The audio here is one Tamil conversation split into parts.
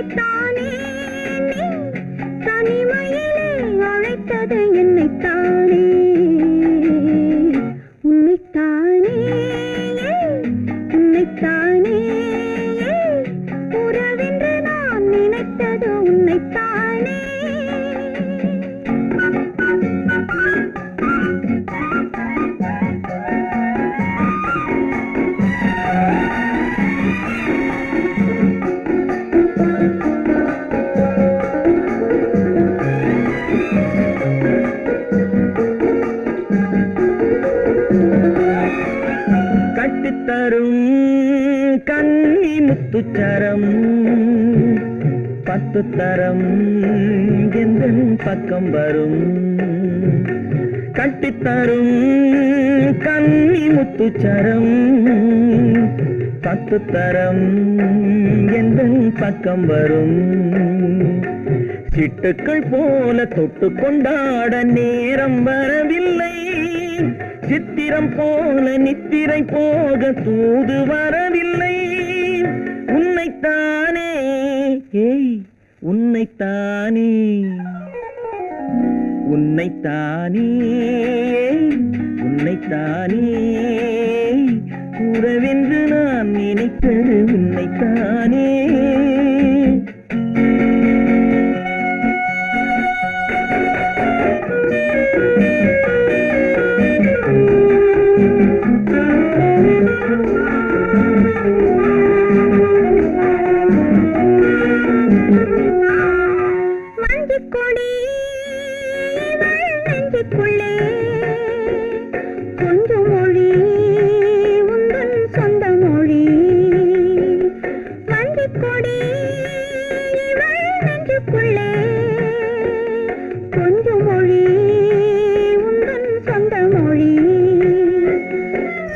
உன்னைத்தானே தனிமையிலே அழைத்தது என்னைத்தானே உன்னைத்தானே உன்னைத்தானே உறவென்று நான் நினைத்தது உன்னைத்தானே கட்டித்தரும் கன்னி முத்துச்சரம் 10 தரம் எந்தன் பக்கம் வரும் கட்டித்தரும் கன்னி முத்துச்சரம் 10 தரம் எந்தன் பக்கம் வரும் சிட்டுக்கள் போல தொட்டு கொண்டாட நேரம் வரவில்லை சித்திரம் போல நித்திரை போக தூது வரவில்லை உன்னைத்தானே ஏய் உன்னைத்தானே உன்னைத்தானே உன்னைத்தானே உறவென்று நான் நினைத்தது உன்னைத்தானே கொஞ்சம் மொழி உந்தன் சொந்த மொழி மஞ்சிக்கொடி நெஞ்சுக்குள்ளே கொஞ்சம் மொழி உந்தன் சொந்த மொழி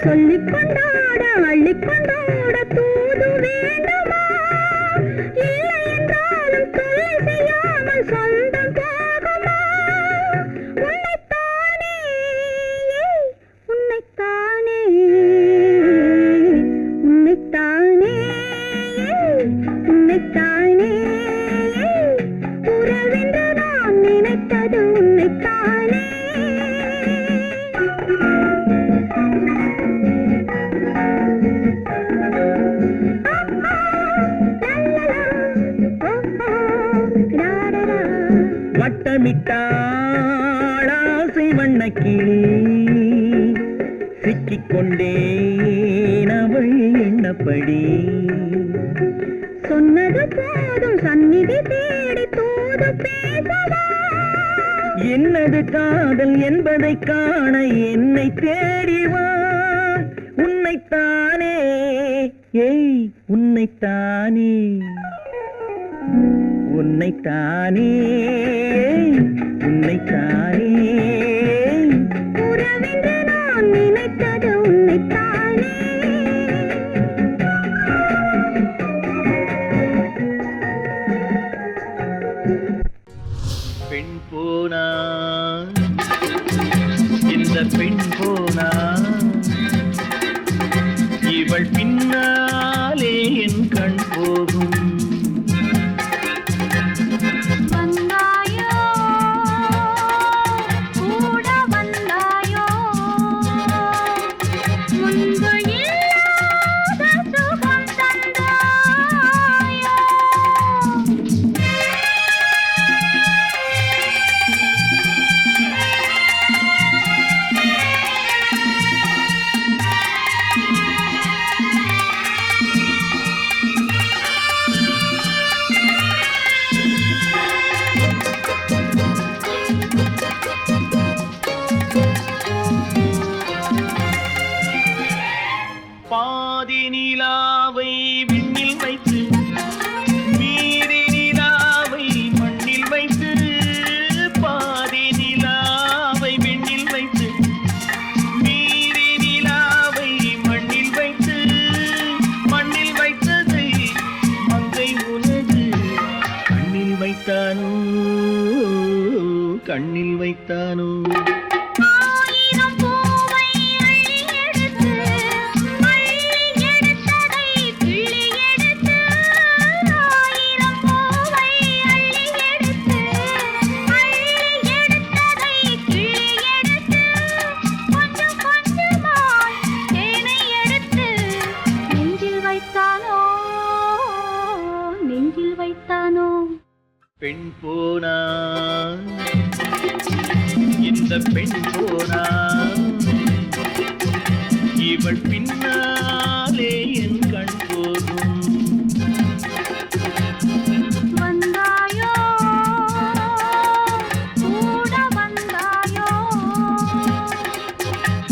சொல்லிக் கொண்டாட அள்ளிக்கொண்டாட தூது வேண்டுமா இல்லை என்றாலும் தொல்லை செய்யாமல் சொந்தம் போகுமா உன்னைத்தானே உன்னைத்தானே உன்னைத்தானே உறவென்று நான் நினைத்தது உன்னைத்தானே வட்டமிட்டாள் ஆசை வண்ணக்கிளி சிக்கிக்கொண்டேன் அவள் எண்ணப்படி சொன்னது போதும் சந்நிதி தேடி தூது பேசவா என்னது காதல் என்பதை காண என்னை தேடிவா உன்னைத்தானே ஏய் உன்னைத்தானே உன்னைத்தானே உன்னைத்தானே உறவென்று நான் நினைத்தது உன்னைத்தானே பெண் போனா இந்த பெண் போனா இவள் பின்னாலே என் கண் போகும் பாதி நிலாவை விண்ணில் வைத்து மீதி நிலாவை மண்ணில் வைத்து பாதி நிலாவை விண்ணில் வைத்து மீதி நிலாவை மண்ணில் வைத்து மண்ணில் வைத்ததை மங்கை உலகு கண்ணில் வைத்தானோ கண்ணில் வைத்தானோ ஆயிரம் வைத்தானோ? பெண் போனா இந்த பெண் போனா இவள் பின்னாலே என் கண் போகும். வந்தாயோ கூட வந்தாயோ,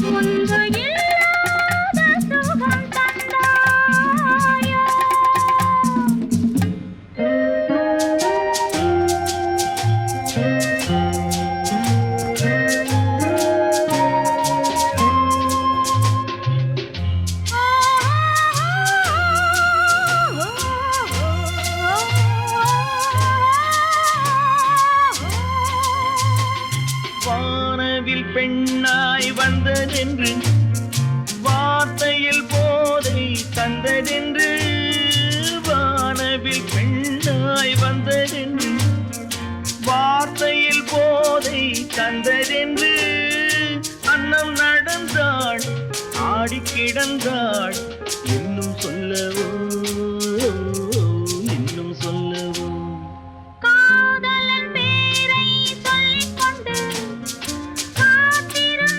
முன்பு இல்லாத சுகம் தந்தாயோ. வானவில் பெண்ணாய் வந்ததென்று வார்த்தையில் போதை தந்ததென்று, வானவில் பெண்ணாய் வந்ததென்று வார்த்தையில் போதை தந்ததென்று, அன்னம் நடந்தாள் ஆடி கிடந்தாள், இன்னும் சொல்லவோ இன்னும் சொல்லவோ. காதலன் பேரை சொல்லிக் கொண்டு காத்திருந்தாளாம்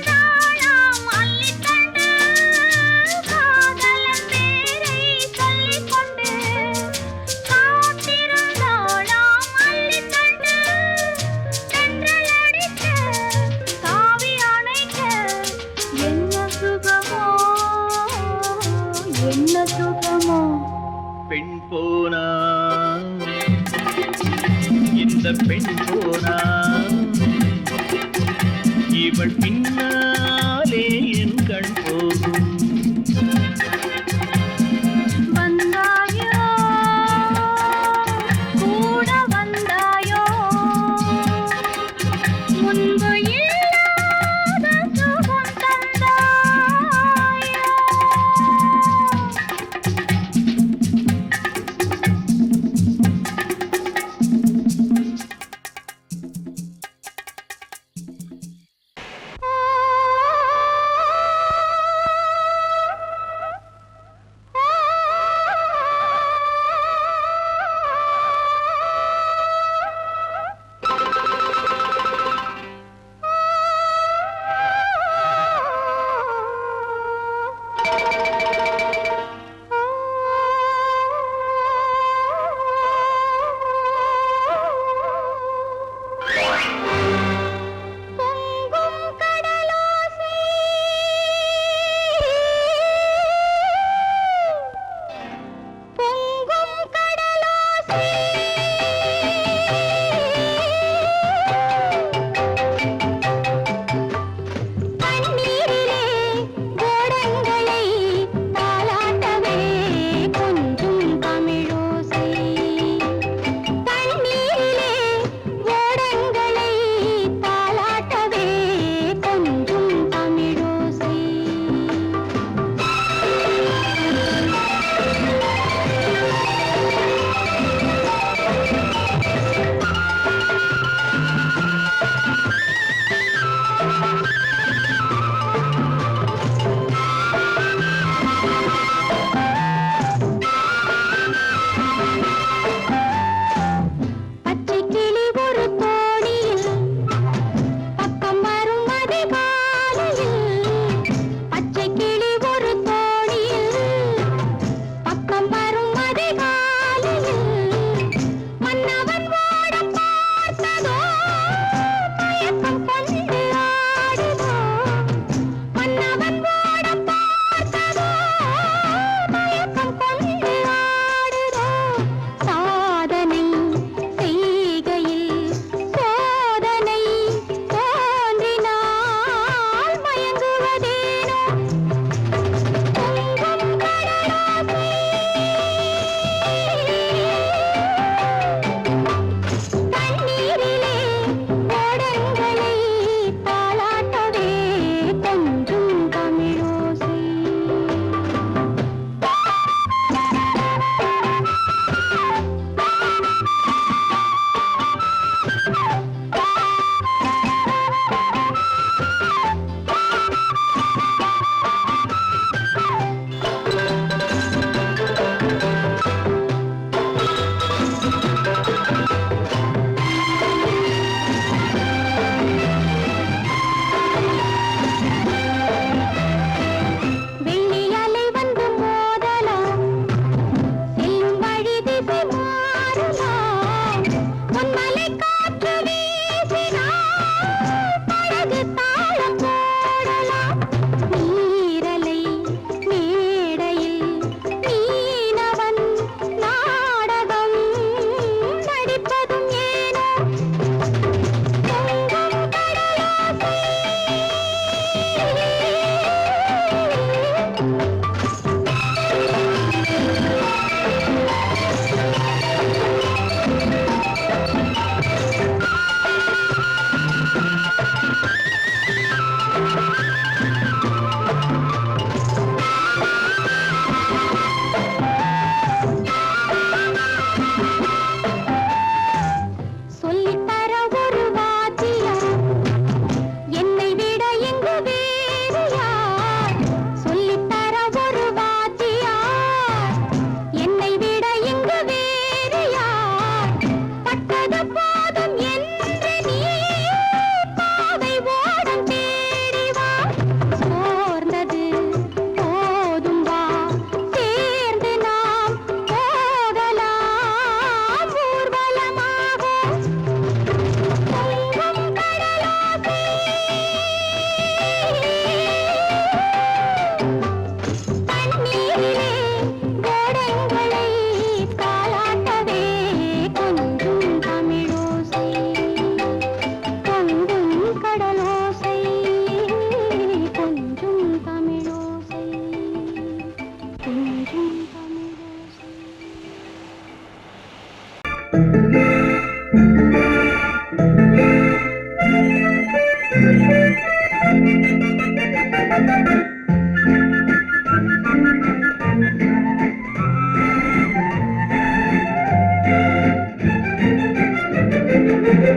அள்ளித்தண்டு. காதலன் பேரை சொல்லிக் கொண்டு காத்திருந்தாளாம் அள்ளித்தண்டு. தென்றல் அடிக்க தாவி அணைக்க என்ன சுகமோ என்ன சுகமோ. பெண் போனா இந்த பெண் போனா இவள் பின்னாலே என் கண் போகும். வந்தாயோ கூட வந்தாயோ, முன்பு இல்லாத சுகம் தந்தாயோ. பொங்கும் கடலோசை, பொங்கும் கடலோசை, தண்ணீரிலே ஓடங்களை தாலாட்டவே கொஞ்சும் தமிழோசை. தண்ணீரிலே ஓடங்களை தாலாட்டவே கொஞ்சும் தமிழோசை.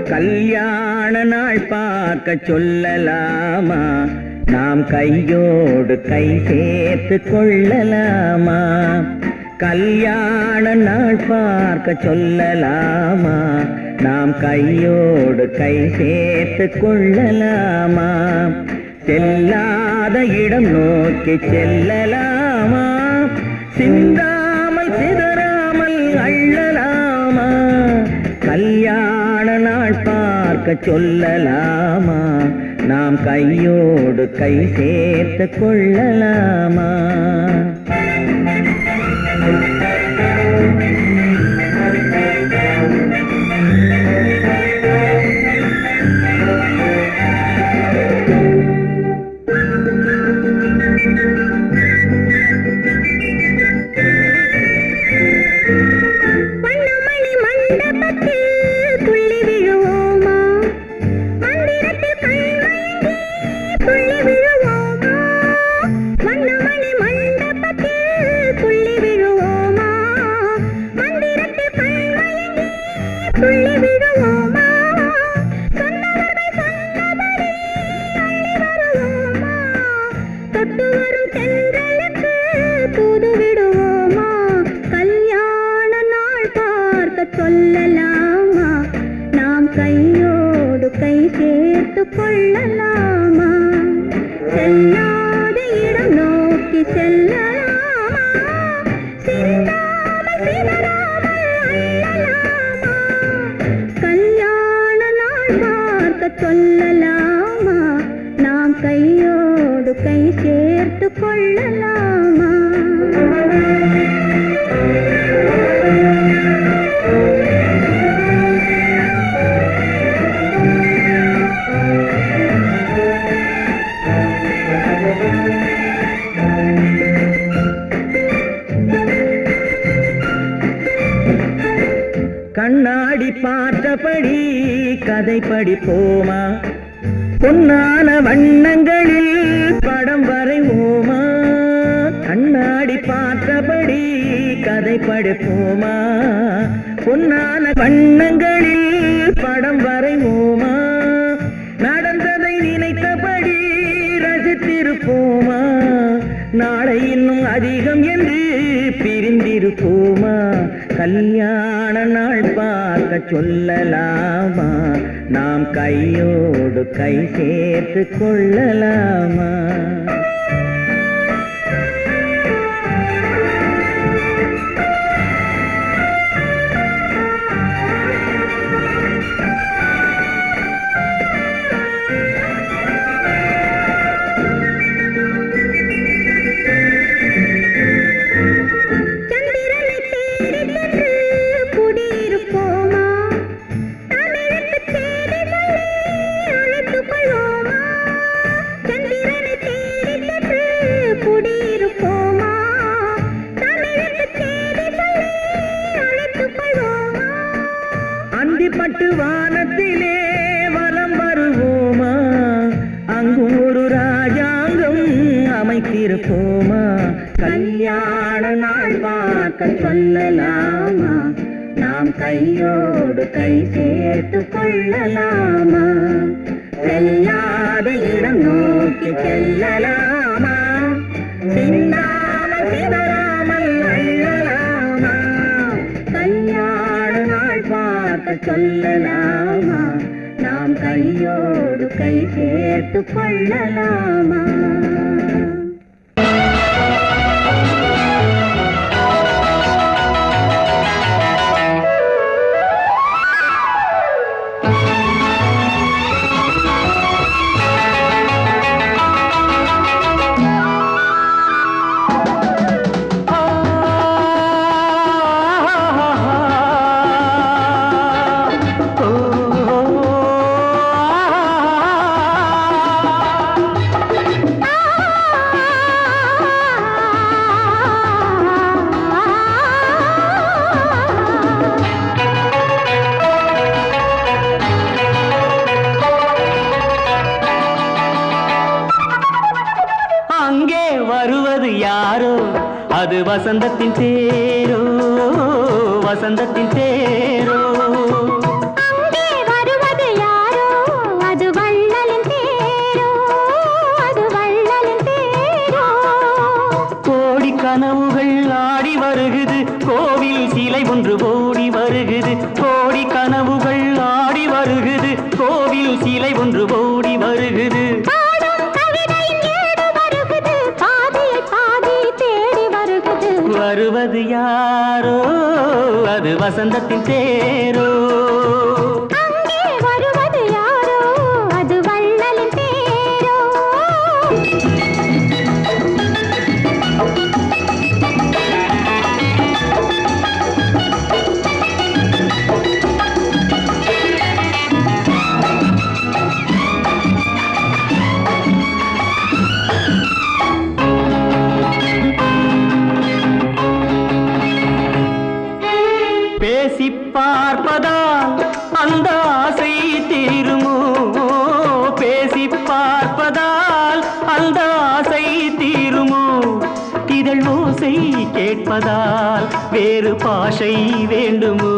கல்யாண நாள் பார்க்க சொல்லலாமா, நாம் கையோடு கை சேர்த்து கொள்ளலாமா? கல்யாண நாள் பார்க்க சொல்லலாமா, நாம் கையோடு கை சேர்த்து கொள்ளலாமா? செல்லாத இடம் நோக்கி செல்லலாமா, சிந்தாமல் சிதறாமல் அள்ளலாமா? கல்யாண நாள் பார்க்க சொல்லலாமா, நாம் கையோடு கை சேர்த்து கொள்ளலாமா? சொல்லலாமா, நாம் கையோடு கை சேர்த்து கொள்ளலாமா? செல்லாத இடம் நோக்கி செல்லலாமா, சிந்தாமல் சிதறாமல் அள்ளலாமா? கல்யாண நாள் பார்க்க சொல்லலாமா, நாம் கையோடு கை சேர்த்து கொள்ளலாமா? கண்ணாடி பார்த்தபடி கதை படிப்போமா, பொன்னான வண்ணங்களில் படம் வரைவோமா? கண்ணாடி பார்த்தபடி கதை படிப்போமா, பொன்னான வண்ணங்களில் படம் வரைவோமா? நடந்ததை நினைத்தபடி ரசித்திருப்போமா, நாளை இன்னும் அதிகம் என்று பிரிந்திருப்போமா? கல்யாண நாள் பார்க்க சொல்லலாமா, நாம் கையோடு கை சேர்த்து கொள்ளலாமா? அந்திப்பட்டு வானத்திலே வலம் வருவோமா, அங்கு ஒரு ராஜாங்கம் அமைத்திருப்போமா? கல்யாண நாள் பார்க்க சொல்லலாமா, நாம் கையோடு கை சேர்த்து கொள்ளலாமா? செல்லாத இடம் நோக்கி செல்லலாமா, சிந்தாமல் சிதறாமல் அள்ளலாமா? கல்யாண நாள் பார்க்க சொல்லலாமா, நாம் கையோடு கை சேர்த்து கொள்ளலாமா? அது வசந்தத்தின் தேரோ வசந்தத்தின் தேரோ அங்கே வருவது யாரோ அது வள்ளலின் தேரோ அது வள்ளலின் தேரோ கோடி கனவுகள் ஆடி வருகுது கோவில் சிலை ஒன்று ஓடி வருகுது கோடி கனவுகள் ஆடி வருகுது கோவில் சிலை ஒன்று ஓடி வருகுது பாடும் கவிதையின் ஏடு வருகுது பாதியை பாதி தேடி வருகுது வருவது யாரோ அது வசந்தத்தின் தேரோ அங்கே வருவது யாரோ அது வள்ளலின் தேரோ பேசி பார்ப்பதால் அந்த ஆசை தீருமோ பேசி பார்ப்பதால் அந்த ஆசை தீருமோ இதழ் ஓசை கேட்பதால் வேறு பாஷை வேண்டுமோ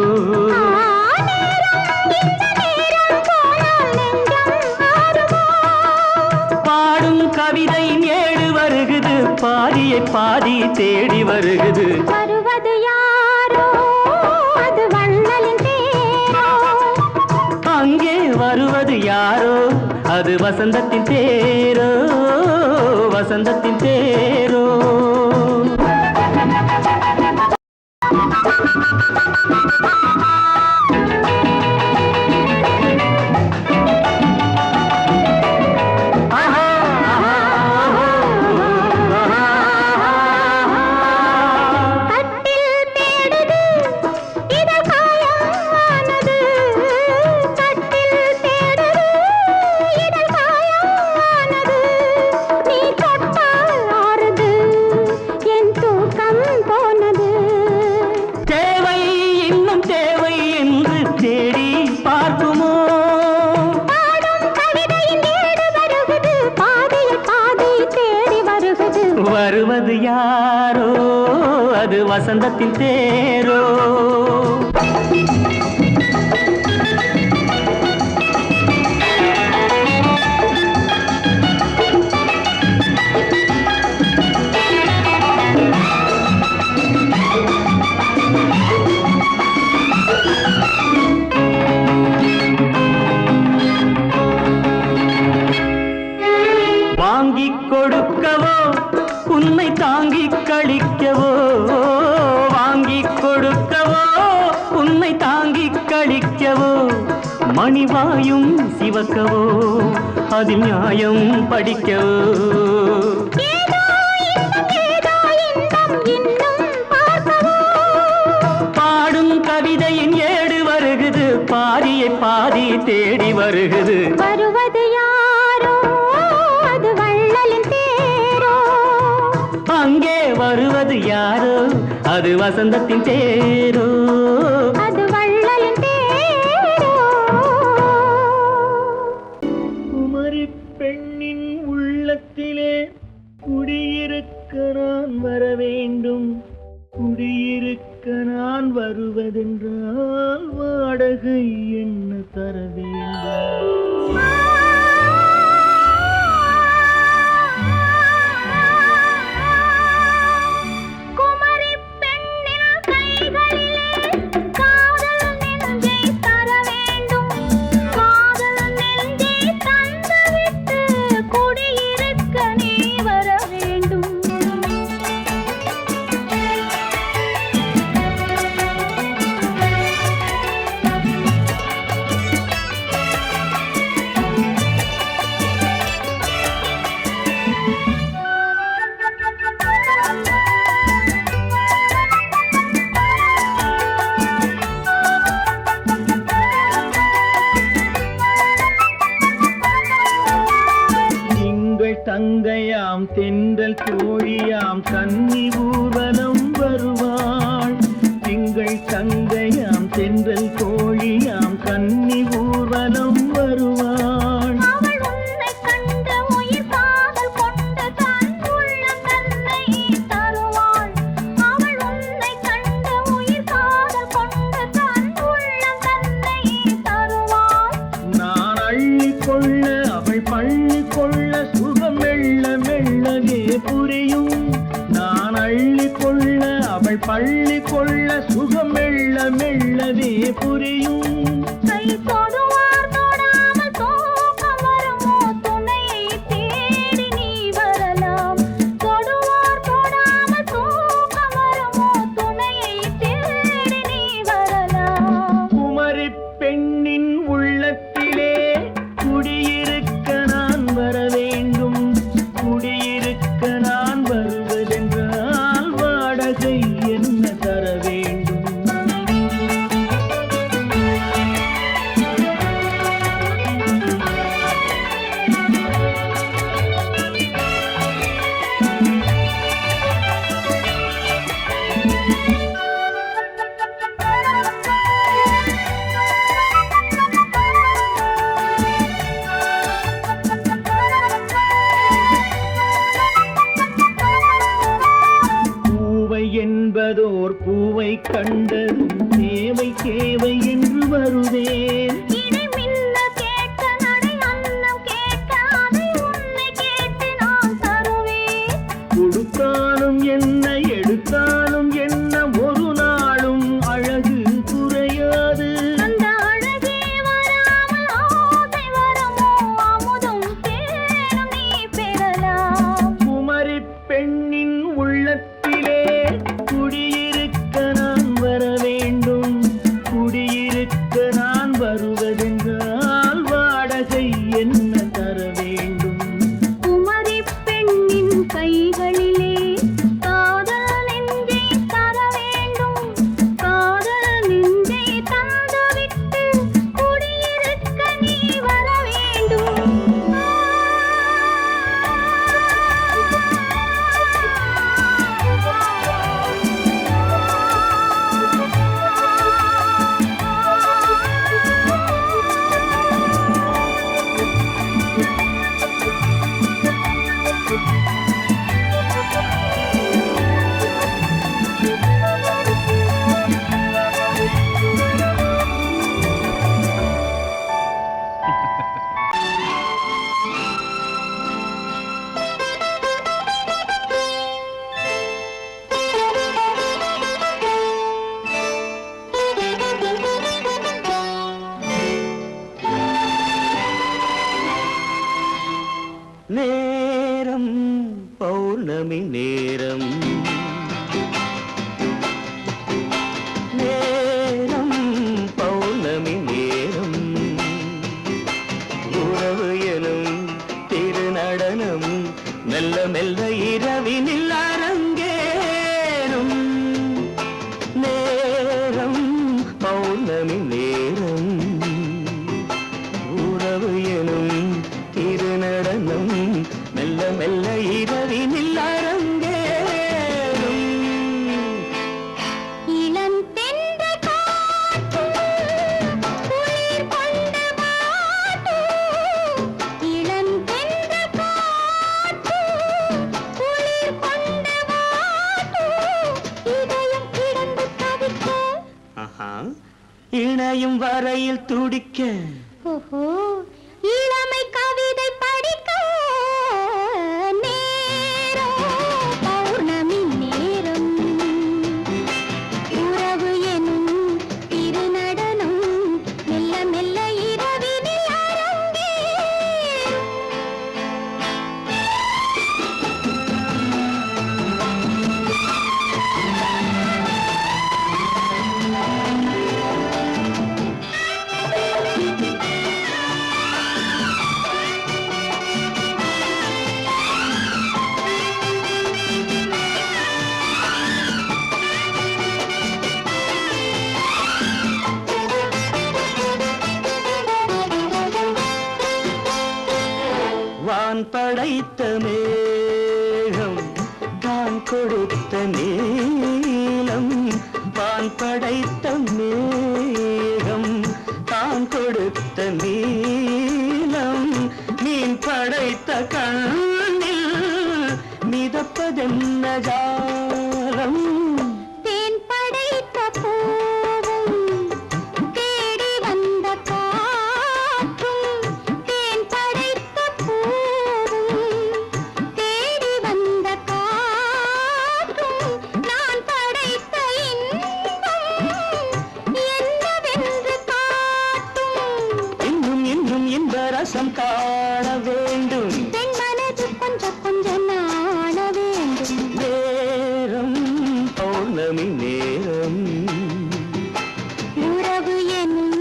பாடும் கவிதை ஏடு வருகுது பாதியை பாதி தேடி வருகுது வருவது யாரோ அது வள்ளலின் தேரோ அங்கே வருவது யாரோ அது வசந்தத்தின் தேரோ வசந்தத்தின் தேரோ கட்டில் தேடுது இதழ் காயமானது கட்டில் தேடுது இதழ் காயமானது நீ தொட்டால் ஆறுது என் தூக்கம் போனது தேவை இன்னும் தேவை என்று தேடி பார்க்குமோ பாடும் கவிதையின் ஏடு வருகுது பாதியை பாதி தேடி வருகுது வருவது யாரோ அது வசந்தத்தின் தேரோ வாங்கிக் கொடுக்கவோ உன்னை தாங்கிக் கழிக்கவோ வாங்கிக் கொடுக்கவோ உன்னை தாங்கிக் கழிக்கவோ மணிவாயும் சிவக்கவோ அதில் நியாயம் படிக்கவோ ஏதோ இன்பம் இன்னும் பார்க்கவோ பாடும் கவிதையின் ஏடு வருகுது பாதியை பாதி தேடி வருகுது வருவது யாரோ அது வள்ளலின் தேரோ அங்கே வருவது யாரோ அது வசந்தத்தின் தேரோ அது வள்ளலின் தேரோ குமரி பெண்ணின் உள்ளத்திலே குடியிருக்க நான் வர வேண்டும் குடியிருக்க நான் வருவதென்றால் வாடகை என்ன தர வேண்டும் குமரி பெண்ணின் கைகளிலே காதல் நெஞ்சை தர வேண்டும் காதல் நெஞ்சை தந்துவிட்டு குடியிருக்க நீ வர வேண்டும் திங்கள் தங்கையாம் தென்றல் தோழியாம் கன்னி ஊர்வலம் வருவாள் திங்கள் தங்கையாம் தென்றல் தோழியாம் கன்னி ஊர்வலம் வருவாள் அவள் உன்னை கண்டு உயிர் காதல் கொண்டு தன் உள்ளம் தன்னை தருவாள் பெண்ணின் உள்ளத்திலே குடியிருக்க நான் வர வேண்டும். குடியிருக்க நான் வருவதென்றால் வாடகை என்ன தர வேண்டும்? என்பதோர் பூவை கண்டதும் தேவை தேவை என்று வருவேன். இடி மின்ன கேட்க நடை அன்னம் கேட்க அதை உன்னை கேட்டு நான் தருவேன். கொடுத்தாலும் என்ன எடுத்தாலும் என்ன ஒரு நாளும் அழகு குறையாது. அந்த அழகே வராமல் ஆசை வரமோ அமுதும் தேனும் நீ பெறலாம். குமரி பெண்ணின் உள்ளத்திலே குடியிருக்க நான் வர வேண்டும். குடியிருக்க நான் வருவதென்றால் வாடகை என்ன தர வேண்டும்? குமரி பெண்ணின் கைகளிலே காதல் நெஞ்சை தர வேண்டும். காதல் நெஞ்சை தந்துவிட்டு குடியிருக்க நீ வர வேண்டும். நேரம் பௌர்ணமி நேரம். நேரம் பௌர்ணமி நேரம். உறவு எனும் திருநடனம் மெல்ல மெல்ல இரவினில் அரங்கேறும். நேரம் பௌர்ணமி நேரம். உறவு எனும் திருநடனம் மெல்ல மெல்ல இரவினில் அரங்கேறும். இளம் தென்றல் காற்று குளிர் கொண்டு வாட்டும். இளம் தென்றல் காற்று குளிர் கொண்டு வாட்டும். இதயம் கிடந்து தவிக்க இணையும் வரையில் துடிக்க. ஓஹோ இளமை கவிதை படிக்க நேரம் பௌர்ணமி நேரம். உறவு எனும் திருநடனம் மெல்ல மெல்ல இரவினில் அரங்கேறும். வான் படைத்த மேகம் தான் கொடுத்த நீலம். வான் படைத்த மேகம் தான் கொடுத்த நீலம். மீன் படைத்த கண்ணில் மிதப்பதென்ன ஜாலம். தேன் படைத்த பூவும் தேடி வந்த காற்றும். தேன் படைத்த பூவும் தேடி வந்த காற்றும். நான் படைத்த இன்பம் என்னவென்று காட்டும். இன்னும் இன்னும் இன்ப ரசம் காண வேண்டும். பெண் மனது கொஞ்சம் கொஞ்சம் நாண வேண்டும். நேரம் பௌர்ணமி நேரம். உறவு எனும்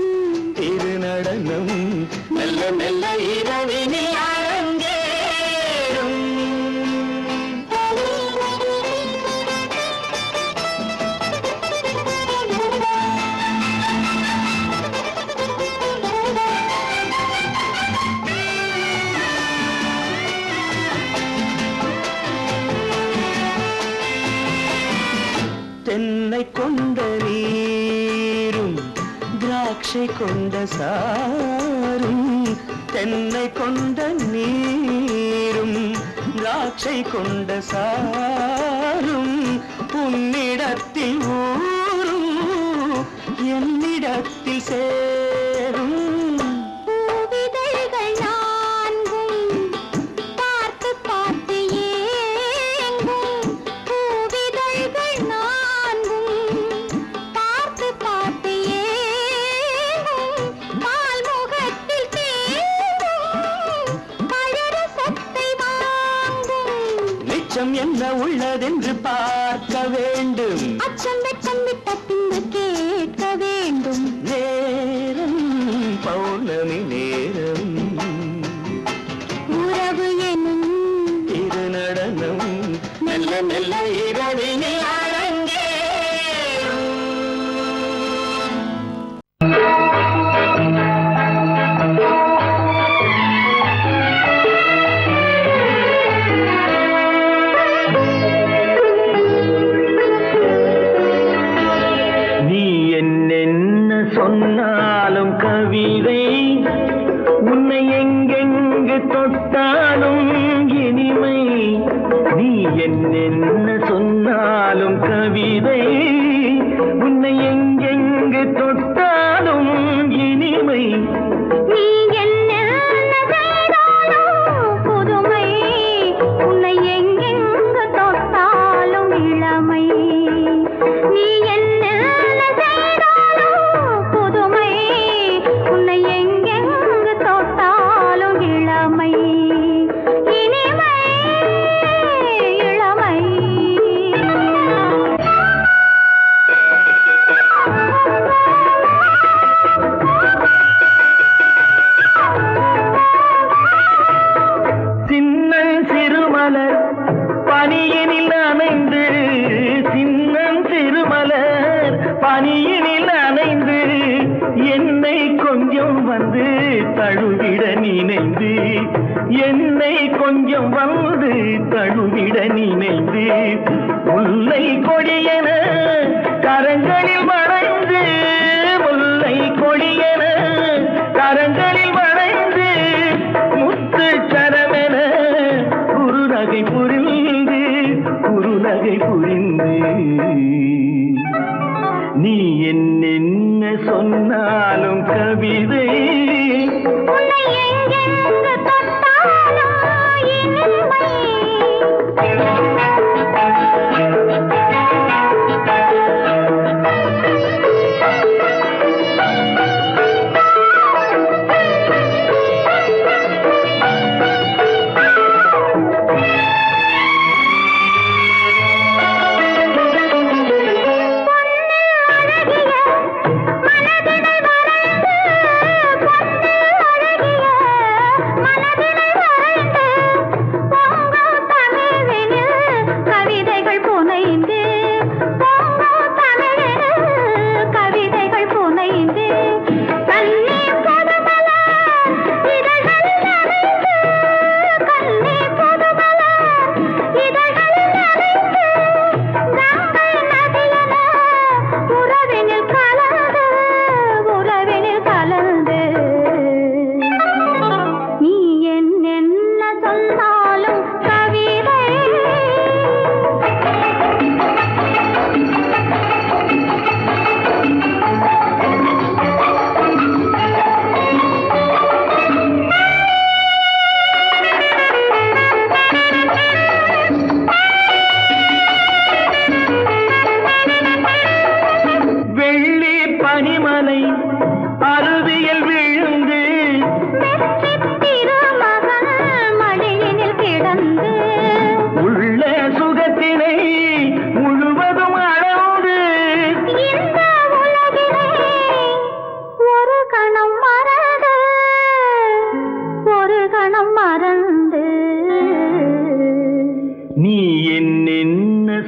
திராட்சை கொண்ட சாரும் தென்னை கொண்ட நீரும் திராட்சை கொண்ட சாரும் உன்னிடத்தில் ஊரும் என்னிடத்தில் சேரும் பூவிதழ்கள் நான்கும் பார்த்து பார்த்து ஏங்கும் பூவிதழ்கள் நான்கும் பார்த்து பார்த்து ஏங்கும் பால்முகத்தில் தேங்கும் பழரசத்தை வாங்கும் மிச்சம் என்ன உள்ளதென்று பார்க்க வேண்டும் அச்சம் வெச்சம் விட்ட பின்பு கேட்க வேண்டும் நேரம் பௌர்ணமி நேரம் உறவு எனும் இரு நடனம் மெல்ல மெல்ல இரவினில் அரங்கேறும். நீ என்னென்ன சொன்னாலும் கவிதை உன்னை எங்கெங்கு தொட்டாலும் இனிமை நீ என்னென்ன சொன்னாலும் கவிதை உன்னை எங்கெங்கு தொட்டாலும் இனிமை நீ என்ன செய்தாலும் புதுமை உன்னை எங்கெங்கு தொட்டாலும் இளமை நீ என்ன செய்தாலும் புதுமை உன்னை எங்கெங்கு தொட்டாலும் இளமை இனிமை இளமை சின்னன் சிறுமலர் பனியினில் நனைந்து சின்னன் சிறுமலர் பனியினில் நனைந்து என்னை கொஞ்சம் வந்து தழுவிட நினைந்து என்னை கொஞ்சம் வந்து தழுவிட நினைந்து முல்லை கொடியென கரங்களில் வளைந்து முல்லை கொடியென கரங்களில் வளைந்து முத்து சரமென குறுநகை புரிந்து நீ என்னென்ன சொன்னாலும் கவிதை உன்னை எங்கெங்கு தொட்டாலும் இனிமை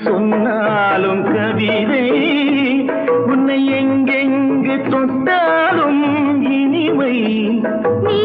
சொன்னாலும் கவிதை உன்னை எங்கெங்கு தொட்டாலும் இனிமை நீ